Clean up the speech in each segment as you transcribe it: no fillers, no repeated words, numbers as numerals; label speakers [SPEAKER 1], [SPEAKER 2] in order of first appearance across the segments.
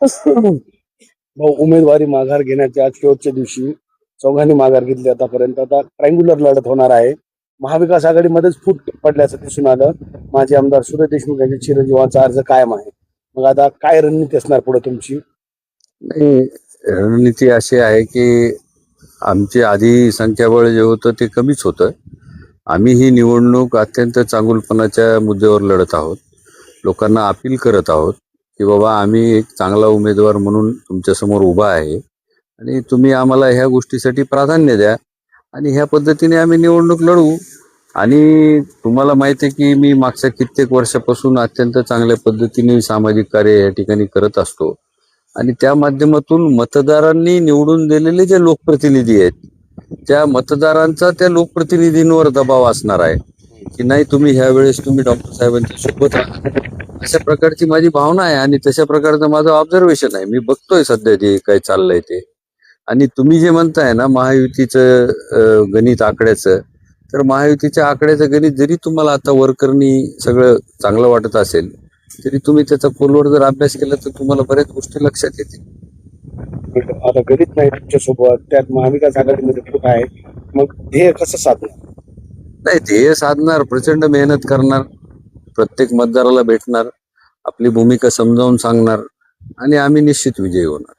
[SPEAKER 1] भाऊ, उमेदवारी माघार घेण्याच्या आज शेवटच्या दिवशी चौघांनी माघार घेतली आतापर्यंत. आता ट्रायंग्युलर लढत होणार आहे. महाविकास आघाडीमध्येच फूट पडल्याचं दिसून आलं. माजी आमदार सुरेश देशमुख यांच्या चिरंजीवाचा अर्ज कायम आहे. मग आता काय रणनीती असणार पुढे तुमची?
[SPEAKER 2] नाही, रणनीती अशी आहे की आमचे आधी संख्याबळ जे होतं ते कमीच होतं. आम्ही ही निवडणूक अत्यंत चांगुलपणाच्या मुद्द्यावर लढत आहोत. लोकांना अपील करत आहोत की बाबा आम्ही एक चांगला उमेदवार म्हणून तुमच्यासमोर उभा आहे आणि तुम्ही आम्हाला ह्या गोष्टीसाठी प्राधान्य द्या आणि ह्या पद्धतीने आम्ही निवडणूक लढवू. आणि तुम्हाला माहिती आहे की मी मागच्या कित्येक वर्षापासून अत्यंत चांगल्या पद्धतीने सामाजिक कार्य या ठिकाणी करत असतो आणि त्या माध्यमातून मतदारांनी निवडून दिलेले जे लोकप्रतिनिधी आहेत त्या मतदारांचा त्या लोकप्रतिनिधींवर दबाव असणार आहे की नाही तुम्ही ह्या वेळेस तुम्ही डॉक्टर साहेबांच्या सोबत राहा, अशा प्रकारची माझी भावना आहे आणि तशा प्रकारचं माझं ऑब्झर्वेशन आहे. मी बघतोय सध्या जे काही चाललंय ते. आणि तुम्ही जे म्हणताय ना महायुतीचं गणित आकड्याचं, तर महायुतीच्या आकड्याचं गणित जरी तुम्हाला आता वरकरणी सगळं चांगलं वाटत असेल तरी तुम्ही त्याचा खोलवर जर अभ्यास केला तर तुम्हाला बऱ्याच गोष्टी लक्षात येतील.
[SPEAKER 1] आता गणित नाही तुमच्यासोबत, त्यात महाविकास आघाडीमध्ये फूट आहे. मग ध्येय कसं साधणार?
[SPEAKER 2] नाही, ध्येय साधणार, प्रचंड मेहनत करणार, प्रत्येक मतदाराला भेटणार, आपली भूमिका समजावून सांगणार आणि आम्ही निश्चित विजयी होणार.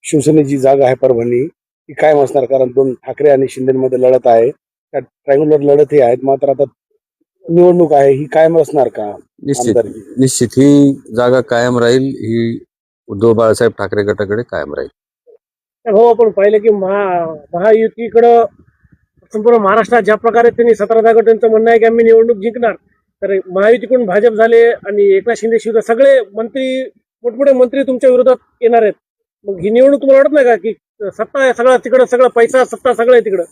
[SPEAKER 1] शिवसेनेची जागा आहे परभणी, ती कायम असणार कारण दोन ठाकरे आणि शिंदेमध्ये लढत आहे. त्यात ट्रायंग्युलर लढत ही आहेत. मात्र आता निवडणूक आहे, ही कायम असणार का?
[SPEAKER 2] निश्चित
[SPEAKER 1] आमदारकी
[SPEAKER 2] निश्चित ही जागा कायम राहील. ही उद्धव बाळासाहेब ठाकरे गटाकडे कायम राहील.
[SPEAKER 3] हो, आपण पाहिलं की महायुतीकडं संपूर्ण महाराष्ट्रात ज्या प्रकारे त्यांनी 17 जागा त्यांचं म्हणणं आहे की आम्ही निवडणूक जिंकणार, तर महायुतीकडून भाजप झाले आणि एकनाथ शिंदे शिवसेना सगळे मंत्री, मोठमोठे मंत्री तुमच्या विरोधात येणार आहेत. मग ही निवडणूक तुम्हाला वाटत नाही का की सत्ता आहे सगळं तिकडं, सगळं पैसा सत्ता सगळं आहे तिकडं?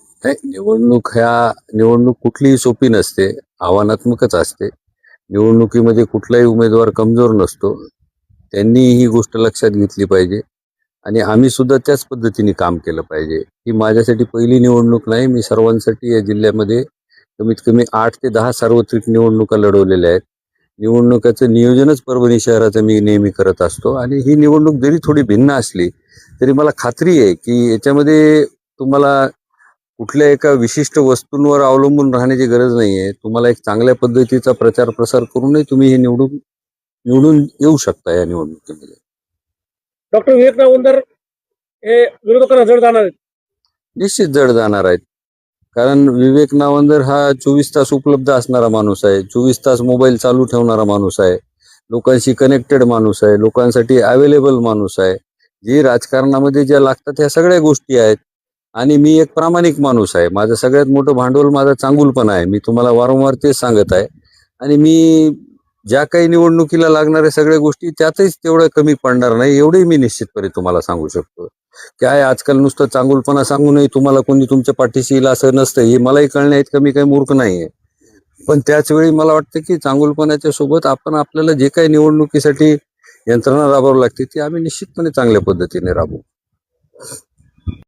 [SPEAKER 2] निवडणूक कुठलीही सोपी नसते, आव्हानात्मकच असते. निवडणुकीमध्ये कुठलाही उमेदवार कमजोर नसतो. त्यांनी ही गोष्ट लक्षात घेतली पाहिजे आणि आम्ही सुद्धा त्याच पद्धतीने काम केलं पाहिजे. ही माझ्यासाठी पहिली निवडणूक नाही. मी सर्वांसाठी या जिल्ह्यामध्ये कमीत कमी 8 ते 10 सार्वत्रिक निवडणुका लढवलेल्या आहेत. निवडणुकाचं नियोजनच परभणी शहराचं मी नेहमी करत असतो आणि ही निवडणूक जरी थोडी भिन्न असली तरी मला खात्री आहे की याच्यामध्ये तुम्हाला कुठल्या एका विशिष्ट वस्तूंवर अवलंबून राहण्याची गरज नाहीये. तुम्हाला एक चांगल्या पद्धतीचा प्रचार प्रसार करूनही तुम्ही हे निवडून येऊ शकता या निवडणुकीमध्ये.
[SPEAKER 3] डॉक्टर विवेक नावंदर हे विरोधकांना जड जाणार आहेत?
[SPEAKER 2] निश्चित जड जाणार आहेत. कारण विवेक नावंदर हा 24 तास उपलब्ध असणारा माणूस आहे, 24 तास मोबाईल चालू ठेवणारा माणूस आहे, लोकांशी कनेक्टेड माणूस आहे, लोकांसाठी अवेलेबल माणूस आहे. जी राजकारणामध्ये ज्या लागतात ह्या सगळ्या गोष्टी आहेत. आणि मी एक प्रामाणिक माणूस आहे. माझं सगळ्यात मोठं भांडवल माझा चांगुलपणा आहे. मी तुम्हाला वारंवार तेच सांगत आहे. आणि मी ज्या काही निवडणुकीला लागणाऱ्या सगळ्या गोष्टी त्यातच तेवढं कमी पडणार नाही एवढंही मी निश्चितपणे तुम्हाला सांगू शकतो. काय आजकाल नुसतं चांगुलपणा सांगूनही तुम्हाला कोणी तुमच्या पाठीशी येईल असं नसतं, हे मलाही कळण्यात कमी काही मूर्ख नाहीये. पण त्याच वेळी मला वाटतं की चांगुलपणाच्या सोबत आपण आपल्याला जे काही निवडणुकीसाठी यंत्रणा राबवावी लागते ती आम्ही निश्चितपणे चांगल्या पद्धतीने राबवू.